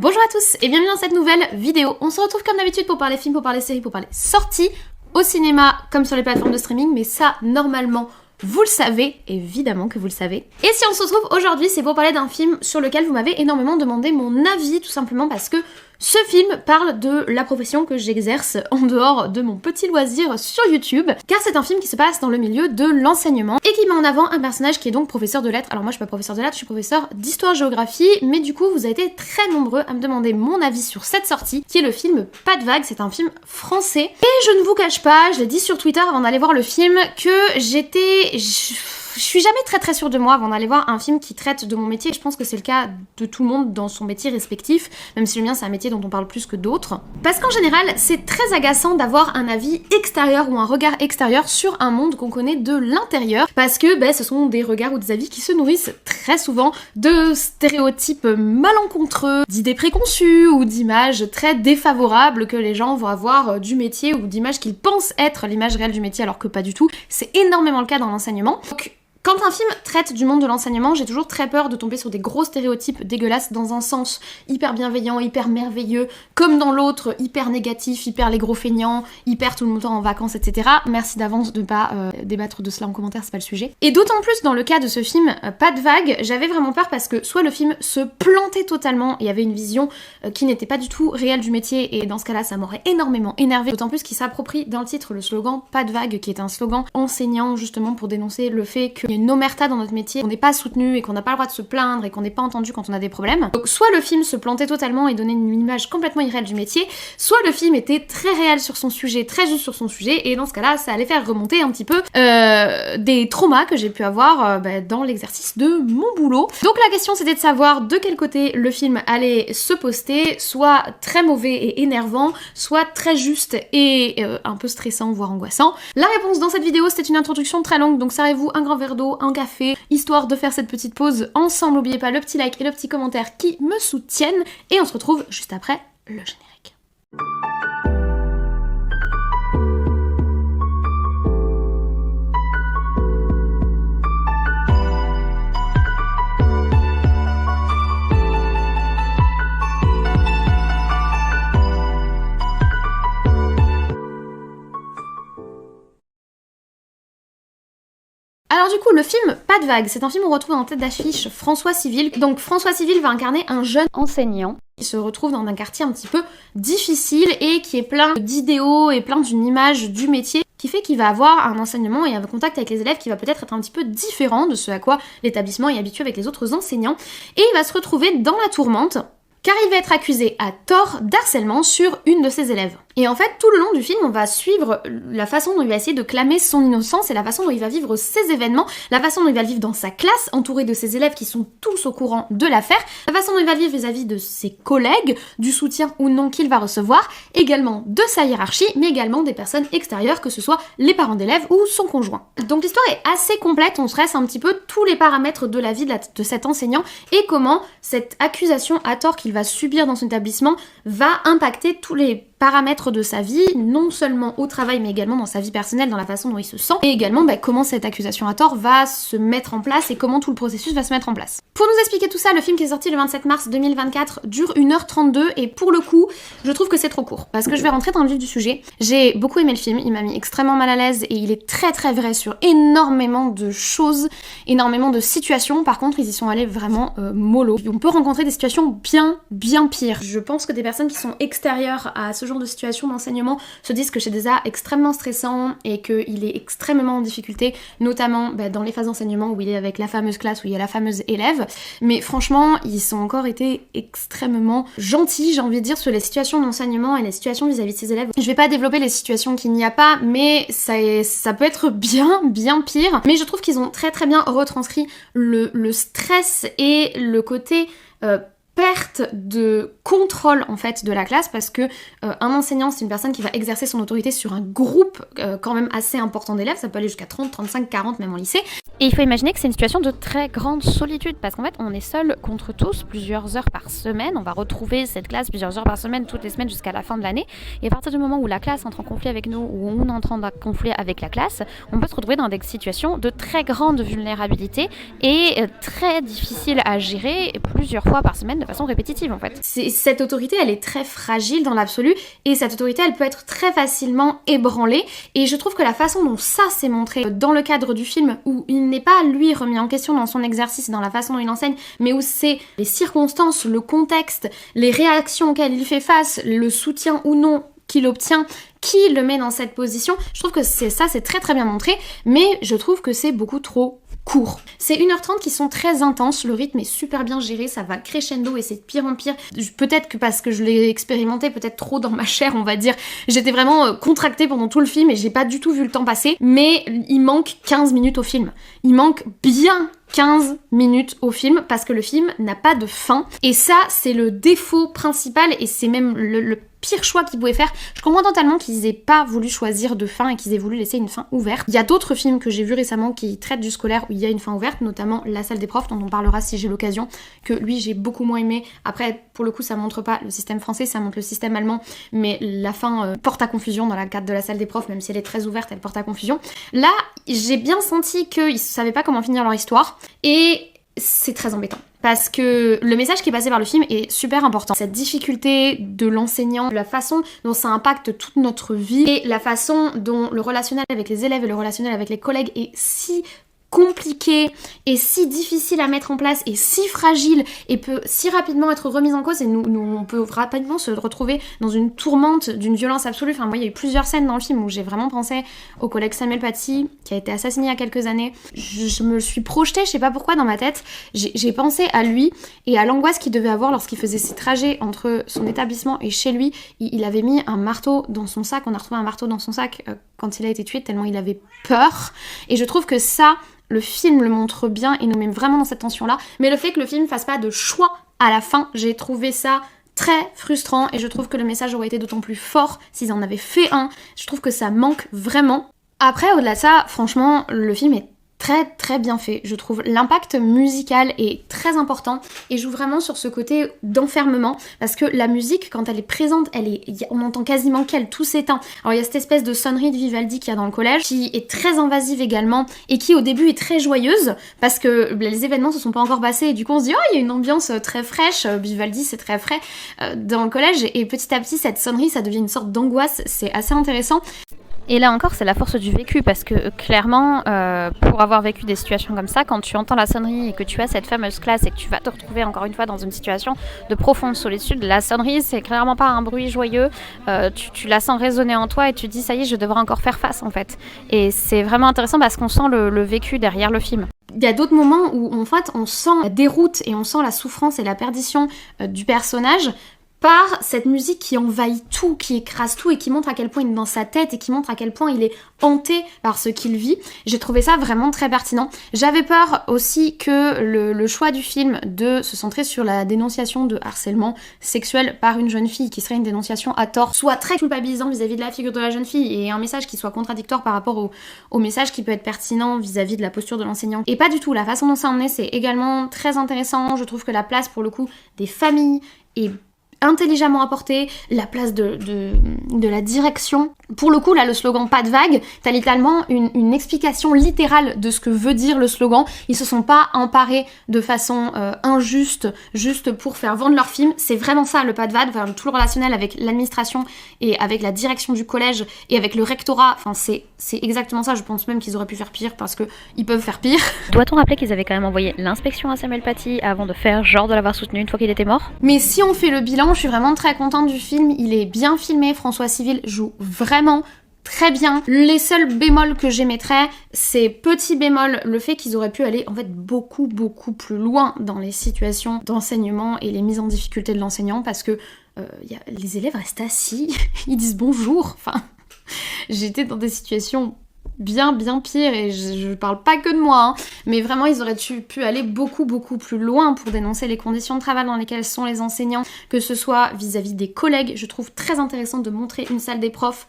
Bonjour à tous et bienvenue dans cette nouvelle vidéo. On se retrouve comme d'habitude pour parler films, pour parler séries, pour parler sorties au cinéma comme sur les plateformes de streaming, mais ça normalement vous le savez, évidemment que vous le savez. Et si on se retrouve aujourd'hui, c'est pour parler d'un film sur lequel vous m'avez énormément demandé mon avis, tout simplement parce que ce film parle de la profession que j'exerce en dehors de mon petit loisir sur YouTube, car c'est un film qui se passe dans le milieu de l'enseignement et qui met en avant un personnage qui est donc professeur de lettres. Alors moi je suis pas professeur de lettres, je suis professeur d'histoire-géographie, mais du coup vous avez été très nombreux à me demander mon avis sur cette sortie, qui est le film Pas de vague. C'est un film français. Et je ne vous cache pas, je l'ai dit sur Twitter avant d'aller voir le film, que je suis jamais très sûre de moi avant d'aller voir un film qui traite de mon métier. Je pense que c'est le cas de tout le monde dans son métier respectif, même si le mien c'est un métier dont on parle plus que d'autres. Parce qu'en général, c'est très agaçant d'avoir un avis extérieur ou un regard extérieur sur un monde qu'on connaît de l'intérieur, parce que ce sont des regards ou des avis qui se nourrissent très souvent de stéréotypes malencontreux, d'idées préconçues ou d'images très défavorables que les gens vont avoir du métier, ou d'images qu'ils pensent être l'image réelle du métier alors que pas du tout. C'est énormément le cas dans l'enseignement. Donc, quand un film traite du monde de l'enseignement, j'ai toujours très peur de tomber sur des gros stéréotypes dégueulasses dans un sens hyper bienveillant, hyper merveilleux, comme dans l'autre, hyper négatif, hyper les gros feignants, hyper tout le temps en vacances, etc. Merci d'avance de ne pas débattre de cela en commentaire, c'est pas le sujet. Et d'autant plus dans le cas de ce film Pas de vague, j'avais vraiment peur parce que soit le film se plantait totalement et avait une vision qui n'était pas du tout réelle du métier, et dans ce cas-là ça m'aurait énormément énervé, d'autant plus qu'il s'approprie dans le titre le slogan Pas de vague, qui est un slogan enseignant justement pour dénoncer le fait qu'il y a une omerta dans notre métier, qu'on n'est pas soutenu et qu'on n'a pas le droit de se plaindre et qu'on n'est pas entendu quand on a des problèmes. Donc soit le film se plantait totalement et donnait une image complètement irréelle du métier, soit le film était très réel sur son sujet, très juste sur son sujet, et dans ce cas-là ça allait faire remonter un petit peu des traumas que j'ai pu avoir dans l'exercice de mon boulot. Donc la question c'était de savoir de quel côté le film allait se poster, soit très mauvais et énervant, soit très juste et un peu stressant voire angoissant. La réponse dans cette vidéo, c'était une introduction très longue, donc servez-vous un grand verre d'eau, un café, histoire de faire cette petite pause ensemble. N'oubliez pas le petit like et le petit commentaire qui me soutiennent, et on se retrouve juste après le générique. Alors du coup, le film Pas de vague, c'est un film où on retrouve en tête d'affiche François Civil. Donc François Civil va incarner un jeune enseignant qui se retrouve dans un quartier un petit peu difficile et qui est plein d'idéaux et plein d'une image du métier, qui fait qu'il va avoir un enseignement et un contact avec les élèves qui va peut-être être un petit peu différent de ce à quoi l'établissement est habitué avec les autres enseignants. Et il va se retrouver dans la tourmente, car il va être accusé à tort d'harcèlement sur une de ses élèves. Et en fait, tout le long du film, on va suivre la façon dont il va essayer de clamer son innocence et la façon dont il va vivre ces événements, la façon dont il va le vivre dans sa classe, entouré de ses élèves qui sont tous au courant de l'affaire, la façon dont il va le vivre vis-à-vis de ses collègues, du soutien ou non qu'il va recevoir, également de sa hiérarchie, mais également des personnes extérieures, que ce soit les parents d'élèves ou son conjoint. Donc l'histoire est assez complète, on stresse un petit peu tous les paramètres de la vie de cet enseignant et comment cette accusation à tort qu'il va subir dans son établissement va impacter tous les paramètres de sa vie, non seulement au travail mais également dans sa vie personnelle, dans la façon dont il se sent, et également comment cette accusation à tort va se mettre en place et comment tout le processus va se mettre en place. Pour nous expliquer tout ça, le film qui est sorti le 27 mars 2024 dure 1h32, et pour le coup, je trouve que c'est trop court, parce que je vais rentrer dans le vif du sujet. J'ai beaucoup aimé le film, il m'a mis extrêmement mal à l'aise et il est très vrai sur énormément de choses, énormément de situations. Par contre, ils y sont allés vraiment mollo. On peut rencontrer des situations bien pires. Je pense que des personnes qui sont extérieures à ce genre de situation d'enseignement se disent que c'est déjà extrêmement stressant et qu'il est extrêmement en difficulté, notamment dans les phases d'enseignement où il est avec la fameuse classe, où il y a la fameuse élève. Mais franchement, ils ont encore été extrêmement gentils, j'ai envie de dire, sur les situations d'enseignement et les situations vis-à-vis de ses élèves. Je vais pas développer les situations qu'il n'y a pas, mais ça peut être bien pire. Mais je trouve qu'ils ont très bien retranscrit le stress et le côté perte de contrôle en fait de la classe, parce que un enseignant c'est une personne qui va exercer son autorité sur un groupe quand même assez important d'élèves, ça peut aller jusqu'à 30, 35, 40 même en lycée. Et il faut imaginer que c'est une situation de très grande solitude, parce qu'en fait on est seul contre tous plusieurs heures par semaine, on va retrouver cette classe plusieurs heures par semaine, toutes les semaines jusqu'à la fin de l'année, et à partir du moment où la classe entre en conflit avec nous, ou on entre en conflit avec la classe, on peut se retrouver dans des situations de très grande vulnérabilité et très difficiles à gérer plusieurs fois par semaine, façon répétitive en fait. Cette autorité, elle est très fragile dans l'absolu, et cette autorité, elle peut être très facilement ébranlée, et je trouve que la façon dont ça s'est montré dans le cadre du film, où il n'est pas lui remis en question dans son exercice, dans la façon dont il enseigne, mais où c'est les circonstances, le contexte, les réactions auxquelles il fait face, le soutien ou non qu'il obtient, qui le met dans cette position. Je trouve que c'est très très bien montré, mais je trouve que c'est beaucoup trop court. C'est 1h30 qui sont très intenses, le rythme est super bien géré, ça va crescendo et c'est de pire en pire. Peut-être que parce que je l'ai expérimenté peut-être trop dans ma chair, on va dire, j'étais vraiment contractée pendant tout le film et j'ai pas du tout vu le temps passer, mais il manque 15 minutes au film. Il manque bien 15 minutes au film parce que le film n'a pas de fin, et ça c'est le défaut principal, et c'est même le pire choix qu'ils pouvaient faire. Je comprends totalement qu'ils aient pas voulu choisir de fin et qu'ils aient voulu laisser une fin ouverte. Il y a d'autres films que j'ai vus récemment qui traitent du scolaire où il y a une fin ouverte, notamment La Salle des profs, dont on parlera si j'ai l'occasion, que lui j'ai beaucoup moins aimé. Après, pour le coup, ça montre pas le système français, ça montre le système allemand, mais la fin porte à confusion dans la cadre de La Salle des profs, même si elle est très ouverte, elle porte à confusion. Là, j'ai bien senti qu'ils savaient pas comment finir leur histoire, et c'est très embêtant. Parce que le message qui est passé par le film est super important. Cette difficulté de l'enseignant, la façon dont ça impacte toute notre vie, et la façon dont le relationnel avec les élèves et le relationnel avec les collègues est si compliqué et si difficile à mettre en place et si fragile et peut si rapidement être remise en cause, et nous on peut rapidement se retrouver dans une tourmente d'une violence absolue. Enfin, moi il y a eu plusieurs scènes dans le film où j'ai vraiment pensé au collègue Samuel Paty qui a été assassiné il y a quelques années. Je me suis projetée, je sais pas pourquoi, dans ma tête, j'ai pensé à lui et à l'angoisse qu'il devait avoir lorsqu'il faisait ses trajets entre son établissement et chez lui. Il avait mis un marteau dans son sac, on a retrouvé un marteau dans son sac quand il a été tué, tellement il avait peur, et je trouve que ça, le film le montre bien et nous met vraiment dans cette tension-là. Mais le fait que le film fasse pas de choix à la fin, j'ai trouvé ça très frustrant, et je trouve que le message aurait été d'autant plus fort s'ils en avaient fait un. Je trouve que ça manque vraiment. Après, au-delà de ça, franchement, le film est très très bien fait. Je trouve l'impact musical est très important et joue vraiment sur ce côté d'enfermement, parce que la musique, quand elle est présente, on entend quasiment qu'elle, tout s'éteint. Alors il y a cette espèce de sonnerie de Vivaldi qu'il y a dans le collège, qui est très invasive également et qui au début est très joyeuse parce que les événements se sont pas encore passés et du coup on se dit oh, il y a une ambiance très fraîche, Vivaldi c'est très frais dans le collège, et petit à petit cette sonnerie ça devient une sorte d'angoisse, c'est assez intéressant. Et là encore, c'est la force du vécu, parce que clairement, pour avoir vécu des situations comme ça, quand tu entends la sonnerie et que tu as cette fameuse classe et que tu vas te retrouver encore une fois dans une situation de profonde solitude, la sonnerie, c'est clairement pas un bruit joyeux, tu la sens résonner en toi et tu te dis, ça y est, je devrais encore faire face en fait. Et c'est vraiment intéressant parce qu'on sent le vécu derrière le film. Il y a d'autres moments où en fait on sent la déroute et on sent la souffrance et la perdition du personnage par cette musique qui envahit tout, qui écrase tout et qui montre à quel point il est dans sa tête et qui montre à quel point il est hanté par ce qu'il vit. J'ai trouvé ça vraiment très pertinent. J'avais peur aussi que le choix du film de se centrer sur la dénonciation de harcèlement sexuel par une jeune fille, qui serait une dénonciation à tort, soit très culpabilisant vis-à-vis de la figure de la jeune fille et un message qui soit contradictoire par rapport au message qui peut être pertinent vis-à-vis de la posture de l'enseignant. Et pas du tout, la façon dont ça en est, c'est également très intéressant. Je trouve que la place pour le coup des familles est intelligemment apporté, la place de la direction. Pour le coup, là, le slogan pas de vague, t'as littéralement une explication littérale de ce que veut dire le slogan. Ils se sont pas emparés de façon injuste, juste pour faire vendre leur film. C'est vraiment ça, le pas de vague, tout le relationnel avec l'administration et avec la direction du collège et avec le rectorat. Enfin, c'est exactement ça. Je pense même qu'ils auraient pu faire pire parce que ils peuvent faire pire. Doit-on rappeler qu'ils avaient quand même envoyé l'inspection à Samuel Paty avant de faire genre de l'avoir soutenu une fois qu'il était mort? Mais si on fait le bilan, je suis vraiment très contente du film, il est bien filmé, François Civil joue vraiment très bien. Les seuls bémols que j'émettrais, c'est petit bémol, le fait qu'ils auraient pu aller en fait beaucoup plus loin dans les situations d'enseignement et les mises en difficulté de l'enseignant, parce que les élèves restent assis, ils disent bonjour, enfin j'étais dans des situations bien pire, et je parle pas que de moi, hein, mais vraiment ils auraient pu aller beaucoup plus loin pour dénoncer les conditions de travail dans lesquelles sont les enseignants, que ce soit vis-à-vis des collègues. Je trouve très intéressant de montrer une salle des profs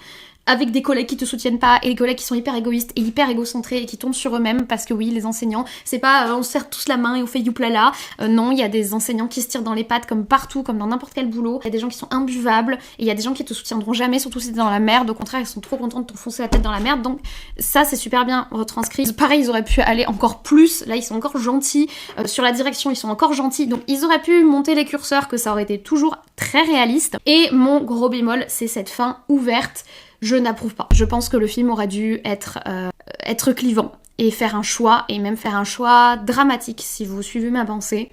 avec des collègues qui te soutiennent pas et des collègues qui sont hyper égoïstes et hyper égocentrés et qui tournent sur eux-mêmes parce que oui, les enseignants, c'est pas on se serre tous la main et on fait youplala. Non, il y a des enseignants qui se tirent dans les pattes comme partout, comme dans n'importe quel boulot. Il y a des gens qui sont imbuvables et il y a des gens qui te soutiendront jamais, surtout si t'es dans la merde. Au contraire, ils sont trop contents de t'enfoncer la tête dans la merde. Donc ça, c'est super bien retranscrit. Pareil, ils auraient pu aller encore plus. Là, ils sont encore gentils. Sur la direction, ils sont encore gentils. Donc ils auraient pu monter les curseurs, que ça aurait été toujours très réaliste. Et mon gros bémol, c'est cette fin ouverte. Je n'approuve pas. Je pense que le film aurait dû être clivant et faire un choix, et même faire un choix dramatique, si vous suivez ma pensée,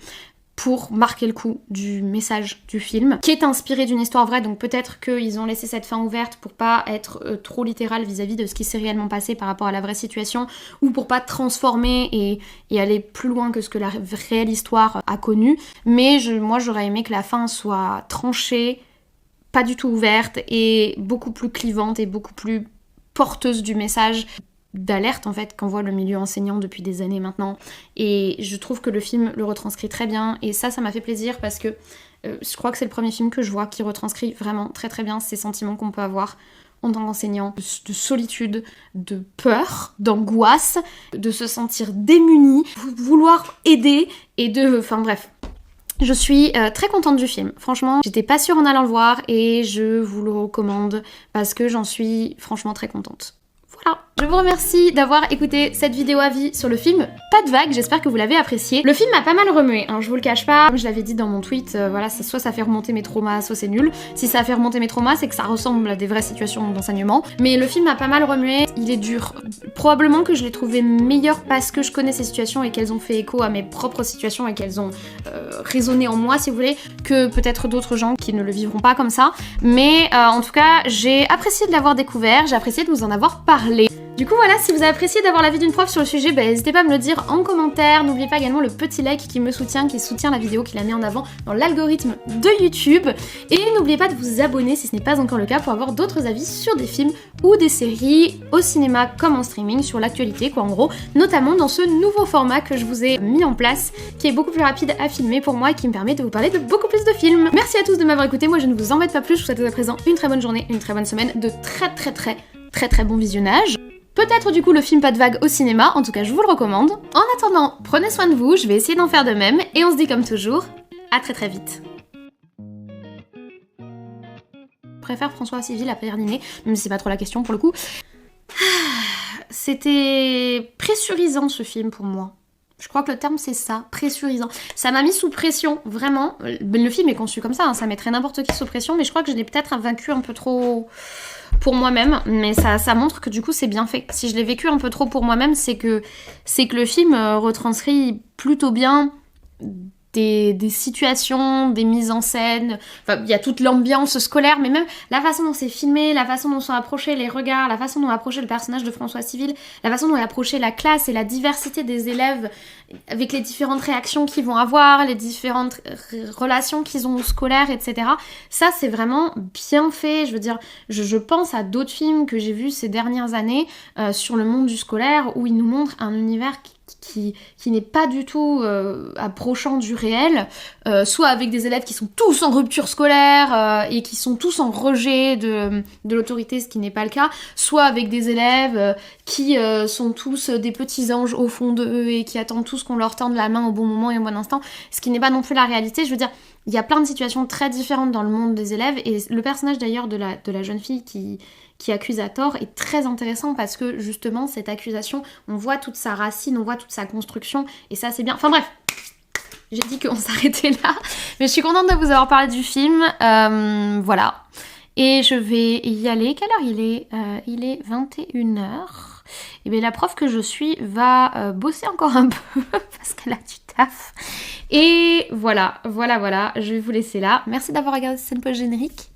pour marquer le coup du message du film, qui est inspiré d'une histoire vraie, donc peut-être qu'ils ont laissé cette fin ouverte pour pas être trop littéral vis-à-vis de ce qui s'est réellement passé par rapport à la vraie situation, ou pour pas transformer et aller plus loin que ce que la réelle histoire a connu. Mais moi j'aurais aimé que la fin soit tranchée, pas du tout ouverte, et beaucoup plus clivante et beaucoup plus porteuse du message d'alerte en fait qu'envoie le milieu enseignant depuis des années maintenant. Et je trouve que le film le retranscrit très bien, et ça m'a fait plaisir parce que je crois que c'est le premier film que je vois qui retranscrit vraiment très très bien ces sentiments qu'on peut avoir en tant qu'enseignant, de solitude, de peur, d'angoisse, de se sentir démuni, vouloir aider et de... Enfin bref. Je suis très contente du film, franchement, j'étais pas sûre en allant le voir et je vous le recommande parce que j'en suis franchement très contente. Voilà. Je vous remercie d'avoir écouté cette vidéo avis sur le film Pas de vague, j'espère que vous l'avez apprécié. Le film m'a pas mal remué, hein, je vous le cache pas. Comme je l'avais dit dans mon tweet, voilà, soit ça fait remonter mes traumas, soit c'est nul. Si ça fait remonter mes traumas, c'est que ça ressemble à des vraies situations d'enseignement. Mais le film m'a pas mal remué, il est dur. Probablement que je l'ai trouvé meilleur parce que je connais ces situations et qu'elles ont fait écho à mes propres situations et qu'elles ont résonné en moi, si vous voulez, que peut-être d'autres gens qui ne le vivront pas comme ça. Mais en tout cas, j'ai apprécié de l'avoir découvert, j'ai apprécié de vous en avoir parlé. Du coup voilà, si vous avez apprécié d'avoir l'avis d'une prof sur le sujet, n'hésitez pas à me le dire en commentaire. N'oubliez pas également le petit like qui me soutient, qui soutient la vidéo, qui la met en avant dans l'algorithme de YouTube. Et n'oubliez pas de vous abonner si ce n'est pas encore le cas pour avoir d'autres avis sur des films ou des séries au cinéma comme en streaming, sur l'actualité quoi en gros, notamment dans ce nouveau format que je vous ai mis en place, qui est beaucoup plus rapide à filmer pour moi et qui me permet de vous parler de beaucoup plus de films. Merci à tous de m'avoir écouté, moi je ne vous embête pas plus, je vous souhaite à présent une très bonne journée, une très bonne semaine, de très bon visionnage. Peut-être du coup le film Pas de vague au cinéma, en tout cas je vous le recommande. En attendant, prenez soin de vous, je vais essayer d'en faire de même, et on se dit comme toujours, à très vite. Je préfère François Civil à Pierre Ninet, même si c'est pas trop la question pour le coup. C'était pressurisant ce film pour moi. Je crois que le terme c'est ça, pressurisant. Ça m'a mis sous pression, vraiment. Le film est conçu comme ça, hein, ça mettrait n'importe qui sous pression, mais je crois que je l'ai peut-être vaincu un peu trop pour moi-même, mais ça montre que du coup c'est bien fait. Si je l'ai vécu un peu trop pour moi-même, c'est que le film retranscrit plutôt bien des situations, des mises en scène, enfin il y a toute l'ambiance scolaire, mais même la façon dont c'est filmé, la façon dont sont approchés les regards, la façon dont est approché le personnage de François Civil, la façon dont est approchée la classe et la diversité des élèves avec les différentes réactions qu'ils vont avoir, les différentes relations qu'ils ont au scolaire, etc. Ça c'est vraiment bien fait, je veux dire, je pense à d'autres films que j'ai vus ces dernières années sur le monde du scolaire où ils nous montrent un univers qui n'est pas du tout approchant du réel, soit avec des élèves qui sont tous en rupture scolaire et qui sont tous en rejet de l'autorité, ce qui n'est pas le cas, soit avec des élèves qui sont tous des petits anges au fond d'eux et qui attendent tous qu'on leur tende la main au bon moment et au bon instant, ce qui n'est pas non plus la réalité. Je veux dire, il y a plein de situations très différentes dans le monde des élèves, et le personnage d'ailleurs de la jeune fille qui accuse à tort est très intéressant parce que justement cette accusation, on voit toute sa racine, on voit toute sa construction, et ça c'est bien. Enfin bref, j'ai dit qu'on s'arrêtait là, mais je suis contente de vous avoir parlé du film, voilà. Et je vais y aller. Quelle heure il est il est 21h. Et bien la prof que je suis va bosser encore un peu parce qu'elle a du taf. Et voilà, je vais vous laisser là. Merci d'avoir regardé cette scène post-générique.